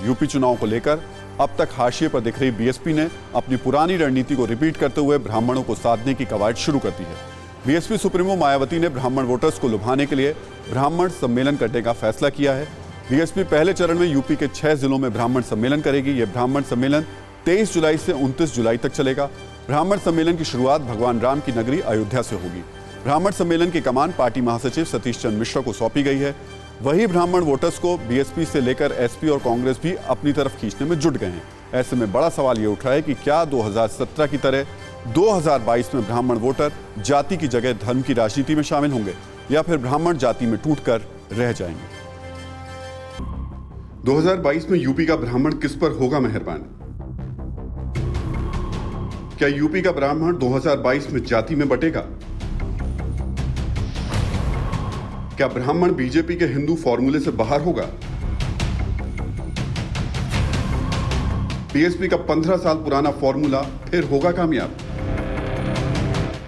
UP चुनाव को लेकर अब तक हाशिए पर दिख रही बीएसपी ने अपनी पुरानी रणनीति को रिपीट करते हुए ब्राह्मणों को साधने की कवायद शुरू कर दी है। बीएसपी सुप्रीमो मायावती ने ब्राह्मण वोटर्स को लुभाने के लिए ब्राह्मण सम्मेलन करने का फैसला किया है। बीएसपी पहले चरण में यूपी के 6 जिलों में ब्राह्मण सम्मेलन करेगी। यह ब्राह्मण सम्मेलन 23 जुलाई से 29 जुलाई तक चलेगा। ब्राह्मण सम्मेलन की शुरुआत भगवान राम की नगरी अयोध्या से होगी। ब्राह्मण सम्मेलन की कमान पार्टी महासचिव सतीश चंद्र मिश्रा को सौंपी गई है। वही ब्राह्मण वोटर्स को बीएसपी से लेकर एसपी और कांग्रेस भी अपनी तरफ खींचने में जुट गए हैं। ऐसे में बड़ा सवाल ये उठ रहा है कि क्या 2017 की तरह 2022 में ब्राह्मण वोटर जाति की जगह धर्म की राजनीति में शामिल होंगे या फिर ब्राह्मण जाति में टूटकर रह जाएंगे। 2022 में यूपी का ब्राह्मण किस पर होगा मेहरबान? क्या यूपी का ब्राह्मण 2022 में जाति में बटेगा? क्या ब्राह्मण बीजेपी के हिंदू फॉर्मूले से बाहर होगा? बीएसपी का 15 साल पुराना फॉर्मूला फिर होगा कामयाब?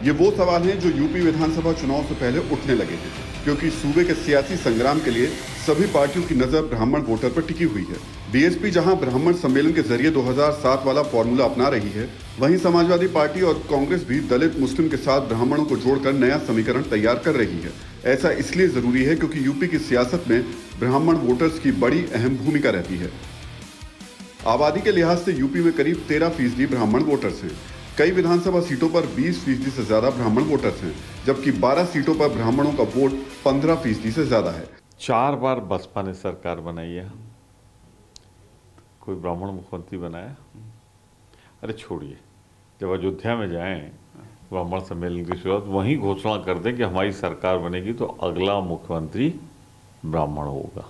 ये वो सवाल हैं जो यूपी विधानसभा चुनाव से पहले उठने लगे हैं, क्योंकि सूबे के सियासी संग्राम के लिए सभी पार्टियों की नजर ब्राह्मण वोटर पर टिकी हुई है। बीएसपी जहां ब्राह्मण सम्मेलन के जरिए 2007 वाला फॉर्मूला अपना रही है, वहीं समाजवादी पार्टी और कांग्रेस भी दलित मुस्लिम के साथ ब्राह्मणों को जोड़कर नया समीकरण तैयार कर रही है। ऐसा इसलिए जरूरी है क्योंकि यूपी की सियासत में ब्राह्मण वोटर्स की बड़ी अहम भूमिका रहती है। आबादी के लिहाज से यूपी में करीब 13% ब्राह्मण वोटर्स हैं। कई विधानसभा सीटों पर 20% से ज्यादा ब्राह्मण वोटर्स हैं, जबकि 12 सीटों पर ब्राह्मणों का वोट 15% से ज्यादा है। 4 बार बसपा ने सरकार बनाई है, कोई ब्राह्मण मुख्यमंत्री बनाया? अरे छोड़िए, जब अयोध्या में जाएं ब्राह्मण सम्मेलन की शुरुआत वहीं घोषणा कर दें कि हमारी सरकार बनेगी तो अगला मुख्यमंत्री ब्राह्मण होगा।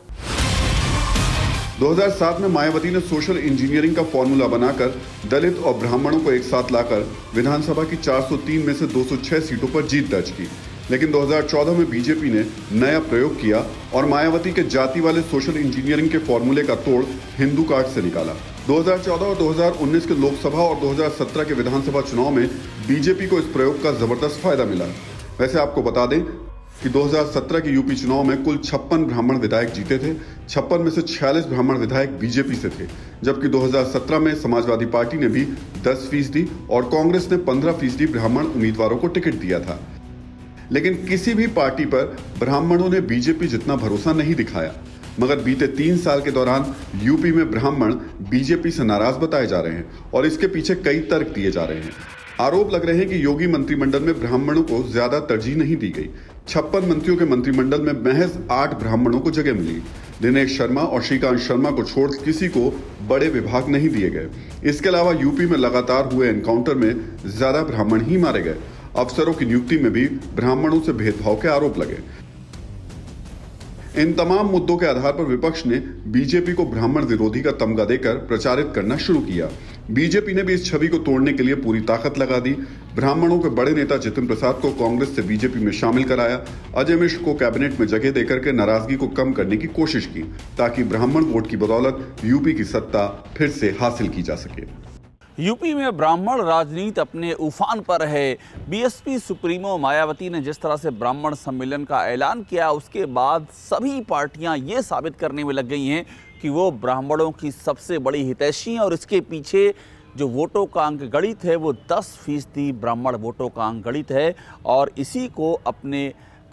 2007 में मायावती ने सोशल इंजीनियरिंग का फॉर्मूला बनाकर दलित और ब्राह्मणों को एक साथ लाकर विधानसभा की 403 में से 206 सीटों पर जीत दर्ज की। लेकिन 2014 में बीजेपी ने नया प्रयोग किया और मायावती के जाति वाले सोशल इंजीनियरिंग के फॉर्मूले का तोड़ हिंदू कार्ड से निकाला। 2014 और 2019 के लोकसभा और 2017 के विधानसभा चुनाव में बीजेपी को इस प्रयोग का जबरदस्त फायदा मिला। वैसे आपको बता दें कि 2017 के यूपी चुनाव में कुल 56 ब्राह्मण विधायक जीते थे। 56 में से 46 ब्राह्मण विधायक बीजेपी से थे, जबकि 2017 में समाजवादी पार्टी ने भी 10% और कांग्रेस ने 15% ब्राह्मण उम्मीदवारों को टिकट दिया था। लेकिन किसी भी पार्टी पर ब्राह्मणों ने बीजेपी जितना भरोसा नहीं दिखाया। मगर बीते 3 साल के दौरान यूपी में ब्राह्मण बीजेपी से नाराज बताए जा रहे हैं और इसके पीछे कई तर्क दिए जा रहे हैं। आरोप लग रहे हैं कि योगी मंत्रिमंडल में ब्राह्मणों को ज्यादा तरजीह नहीं दी गई। 56 मंत्रियों के मंत्रिमंडल में महज 8 ब्राह्मणों को जगह मिली। दिनेश शर्मा और श्रीकांत शर्मा को छोड़ किसी को बड़े विभाग नहीं दिए गए। इसके अलावा यूपी में लगातार हुए एनकाउंटर में ज्यादा ब्राह्मण ही मारे गए। अफसरों की नियुक्ति में भी ब्राह्मणों से भेदभाव के आरोप लगे। इन तमाम मुद्दों के आधार पर विपक्ष ने बीजेपी को ब्राह्मण विरोधी का तमगा देकर प्रचारित करना शुरू किया। बीजेपी ने भी इस छवि को तोड़ने के लिए पूरी ताकत लगा दी। ब्राह्मणों के बड़े नेता जितिन प्रसाद को कांग्रेस से बीजेपी में शामिल कराया। अजय मिश्र को कैबिनेट में जगह देकर के नाराजगी को कम करने की कोशिश की, ताकि ब्राह्मण वोट की बदौलत यूपी की सत्ता फिर से हासिल की जा सके। यूपी में ब्राह्मण राजनीति अपने उफान पर है। बीएसपी सुप्रीमो मायावती ने जिस तरह से ब्राह्मण सम्मेलन का ऐलान किया, उसके बाद सभी पार्टियां ये साबित करने में लग गई हैं कि वो ब्राह्मणों की सबसे बड़ी हितैषी हैं और इसके पीछे जो वोटों का अंक गणित है वो 10% ब्राह्मण वोटों का अंक गणित है और इसी को अपने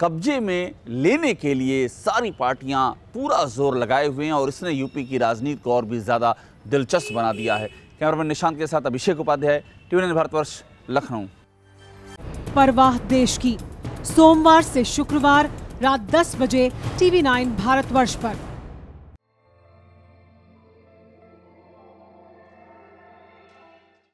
कब्जे में लेने के लिए सारी पार्टियां पूरा जोर लगाए हुए हैं और इसने यूपी की राजनीति को और भी ज़्यादा दिलचस्प बना दिया है। कैमरामैन निशांत के साथ अभिषेक उपाध्याय, टीवी9 भारतवर्ष, लखनऊ। परवाह देश की, सोमवार से शुक्रवार रात 10 बजे टीवी9 भारतवर्ष पर।